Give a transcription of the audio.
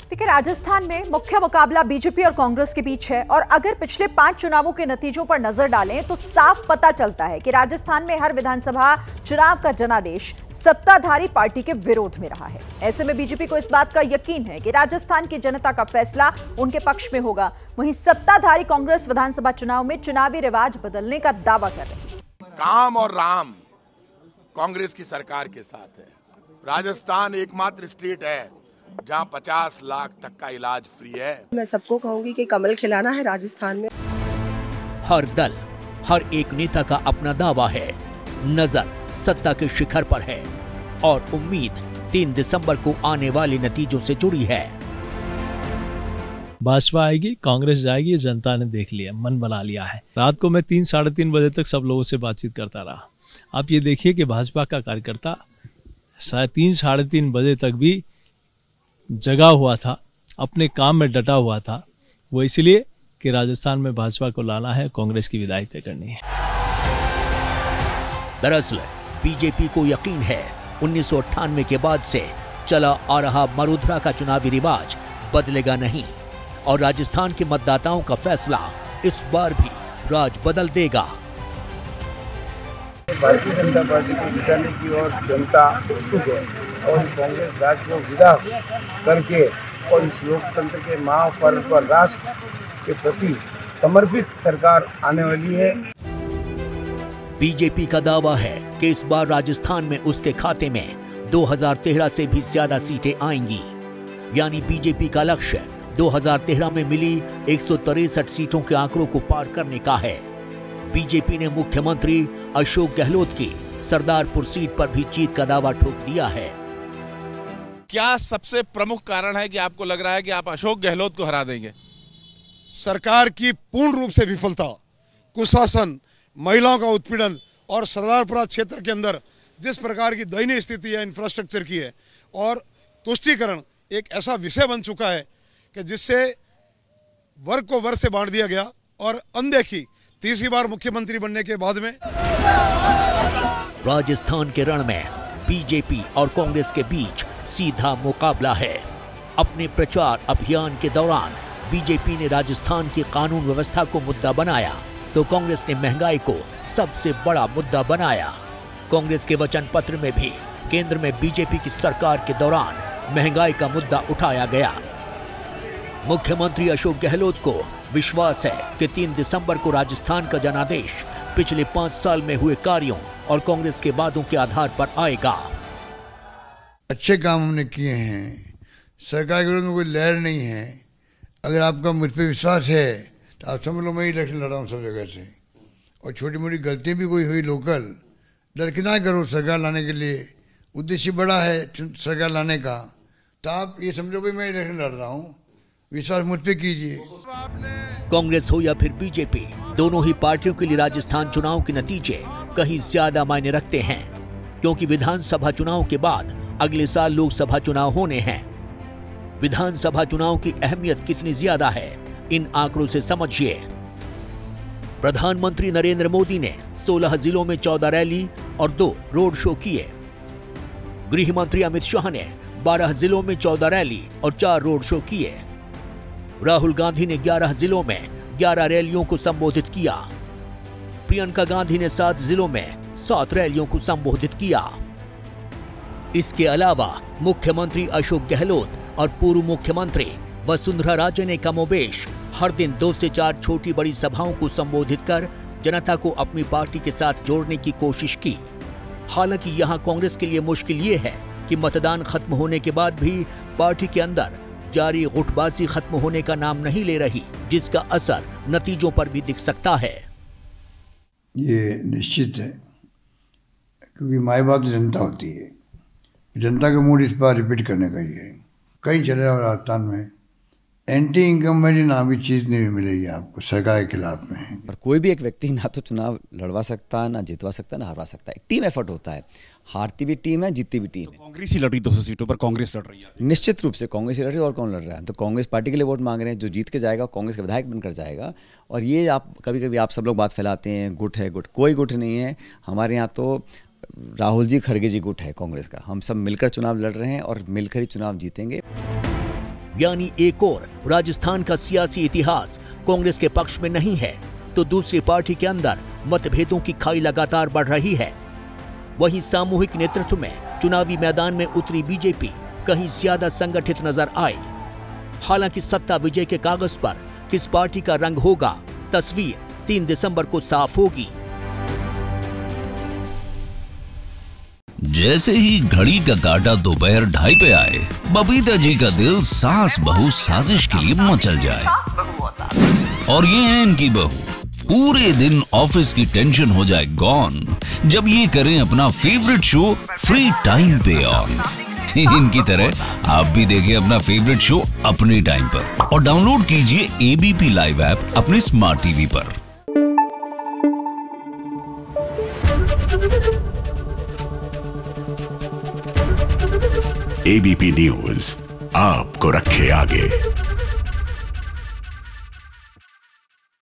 देखिए, राजस्थान में मुख्य मुकाबला बीजेपी और कांग्रेस के बीच है और अगर पिछले 5 चुनावों के नतीजों पर नजर डालें तो साफ पता चलता है कि राजस्थान में हर विधानसभा चुनाव का जनादेश सत्ताधारी पार्टी के विरोध में रहा है। ऐसे में बीजेपी को इस बात का यकीन है कि राजस्थान की जनता का फैसला उनके पक्ष में होगा। वहीं सत्ताधारी कांग्रेस विधानसभा चुनाव में चुनावी रिवाज बदलने का दावा कर रही है। काम और राम कांग्रेस की सरकार के साथ है। राजस्थान एकमात्र स्टेट है जहां 50 लाख तक का इलाज फ्री है। मैं सबको कहूंगी कि कमल खिलाना है राजस्थान में। हर दल, हर एक नेता का अपना दावा है। नजर सत्ता के शिखर पर है और उम्मीद 3 दिसंबर को आने वाले नतीजों से जुड़ी है। भाजपा आएगी, कांग्रेस जाएगी, जनता ने देख लिया, मन बना लिया है। रात को मैं 3 साढ़े 3 बजे तक सब लोगों से बातचीत करता रहा। आप ये देखिए कि भाजपा का कार्यकर्ता 3 साढ़े 3 बजे तक भी जगा हुआ था, अपने काम में डटा हुआ था। वो इसलिए कि राजस्थान में भाजपा को लाना है, कांग्रेस की विदाई तय करनी है। दरअसल बीजेपी को यकीन है 1998 के बाद से चला आ रहा मरुधरा का चुनावी रिवाज बदलेगा नहीं और राजस्थान के मतदाताओं का फैसला इस बार भी राज बदल देगा। भारतीय जनता पार्टी को जिताने की और जनता उत्सुक है और कांग्रेस राज को विदा करके और इस लोकतंत्र के महापर्व पर राष्ट्र के प्रति समर्पित सरकार आने वाली है। बीजेपी का दावा है कि इस बार राजस्थान में उसके खाते में 2013 से भी ज्यादा सीटें आएंगी। यानी बीजेपी का लक्ष्य 2013 में मिली 163 सीटों के आंकड़ों को पार करने का है। बीजेपी ने मुख्यमंत्री अशोक गहलोत की सरदारपुर सीट पर भी जीत का दावा ठोक दिया है। क्या सबसे प्रमुख कारण है कि आपको लग रहा है कि आप अशोक गहलोत को हरा देंगे? सरकार की पूर्ण रूप से विफलता, कुशासन, महिलाओं का उत्पीड़न और सरदारपुरा क्षेत्र के अंदर जिस प्रकार की दयनीय स्थिति है इंफ्रास्ट्रक्चर की है और तुष्टीकरण एक ऐसा विषय बन चुका है कि जिससे वर्ग को वर्ग से बांट दिया गया और अनदेखी तीसरी बार मुख्यमंत्री बनने के बाद में राजस्थान के रण में बीजेपी और कांग्रेस के बीच सीधा मुकाबला है। अपने प्रचार अभियान के दौरान बीजेपी ने राजस्थान की कानून व्यवस्था को मुद्दा बनाया तो कांग्रेस ने महंगाई को सबसे बड़ा मुद्दा बनाया। कांग्रेस के वचन पत्र में भी केंद्र में बीजेपी की सरकार के दौरान महंगाई का मुद्दा उठाया गया। मुख्यमंत्री अशोक गहलोत को विश्वास है कि 3 दिसंबर को राजस्थान का जनादेश पिछले 5 साल में हुए कार्यों और कांग्रेस के वादों के आधार पर आएगा। अच्छे काम हमने किए हैं, सरकार के विरोध में कोई लहर नहीं है। अगर आपका मुझ पर विश्वास है तो आप समझ लो मैं इलेक्शन लड़ा हूँ सब जगह से। और छोटी मोटी गलतियाँ भी कोई हुई लोकल, दरकिनार करो सरकार लाने के लिए, उद्देश्य बड़ा है सरकार लाने का, तो आप ये समझो भाई मैं इलेक्शन लड़ रहा हूँ, विश्वास मुझ पे कीजिए। कांग्रेस हो या फिर बीजेपी, दोनों ही पार्टियों के लिए राजस्थान चुनाव के नतीजे कहीं ज्यादा मायने रखते हैं क्योंकि विधानसभा चुनाव के बाद अगले साल लोकसभा चुनाव होने हैं। विधानसभा चुनाव की अहमियत कितनी ज्यादा है इन आंकड़ों से समझिए। प्रधानमंत्री नरेंद्र मोदी ने 16 जिलों में 14 रैली और 2 रोड शो किए। गृह मंत्री अमित शाह ने 12 जिलों में 14 रैली और 4 रोड शो किए। राहुल गांधी ने 11 जिलों में 11 रैलियों को संबोधित किया। प्रियंका गांधी ने 7 जिलों में 7 रैलियों को संबोधित किया। इसके अलावा मुख्यमंत्री अशोक गहलोत और पूर्व मुख्यमंत्री वसुंधरा राजे ने कमोबेश हर दिन 2 से 4 छोटी बड़ी सभाओं को संबोधित कर जनता को अपनी पार्टी के साथ जोड़ने की कोशिश की। हालांकि यहां कांग्रेस के लिए मुश्किल ये है कि मतदान खत्म होने के बाद भी पार्टी के अंदर जारी गुटबाजी खत्म होने का नाम नहीं ले रही, जिसका असर नतीजों पर भी दिख सकता है। ये निश्चित है क्योंकि माई बाप तो जनता होती है, जनता का मूड इस बार रिपीट करने का ही है। कहीं चले जाओ राजस्थान में एंटी इनकम्बेंसी नाम की चीज़ नहीं मिलेगी आपको सरकार के खिलाफ में। पर कोई भी एक व्यक्ति ना तो चुनाव लड़वा सकता है, ना जितवा सकता है, ना हरवा सकता है। टीम एफर्ट होता है, हारती भी टीम है, जीतती भी टीम है। कांग्रेस ही लड़ रही 200 सीटों पर, कांग्रेस लड़ रही है। निश्चित रूप से कांग्रेस ही लड़ रही है और कौन लड़ रहा है? तो कांग्रेस पार्टी के लिए वोट मांग रहे हैं। जो जीत के जाएगा कांग्रेस का विधायक बनकर जाएगा। और ये आप कभी कभी आप सब लोग बात फैलाते हैं गुट है गुट, कोई गुट नहीं है। हमारे यहाँ तो राहुल जी खड़गे जी गुट है कांग्रेस का। हम सब मिलकर चुनाव लड़ रहे हैं और मिलकर ही चुनाव जीतेंगे। यानी एक और राजस्थान का सियासी इतिहास कांग्रेस के पक्ष में नहीं है, तो दूसरी पार्टी के अंदर मतभेदों की खाई लगातार बढ़ रही है। वहीं सामूहिक नेतृत्व में चुनावी मैदान में उतरी बीजेपी कहीं ज्यादा संगठित नजर आई। हालांकि सत्ता विजय के कागज पर किस पार्टी का रंग होगा, तस्वीर 3 दिसंबर को साफ होगी। जैसे ही घड़ी का काटा दोपहर 2:30 पे आए, बबीता जी का दिल सास बहू साजिश के लिए मचल जाए। और ये है इनकी बहू, पूरे दिन ऑफिस की टेंशन हो जाए गॉन जब ये करें अपना फेवरेट शो फ्री टाइम पे ऑन। इनकी तरह आप भी देखिए अपना फेवरेट शो अपने टाइम पर और डाउनलोड कीजिए एबीपी लाइव ऐप अपने स्मार्ट टीवी पर। एबीपी न्यूज आपको रखे आगे।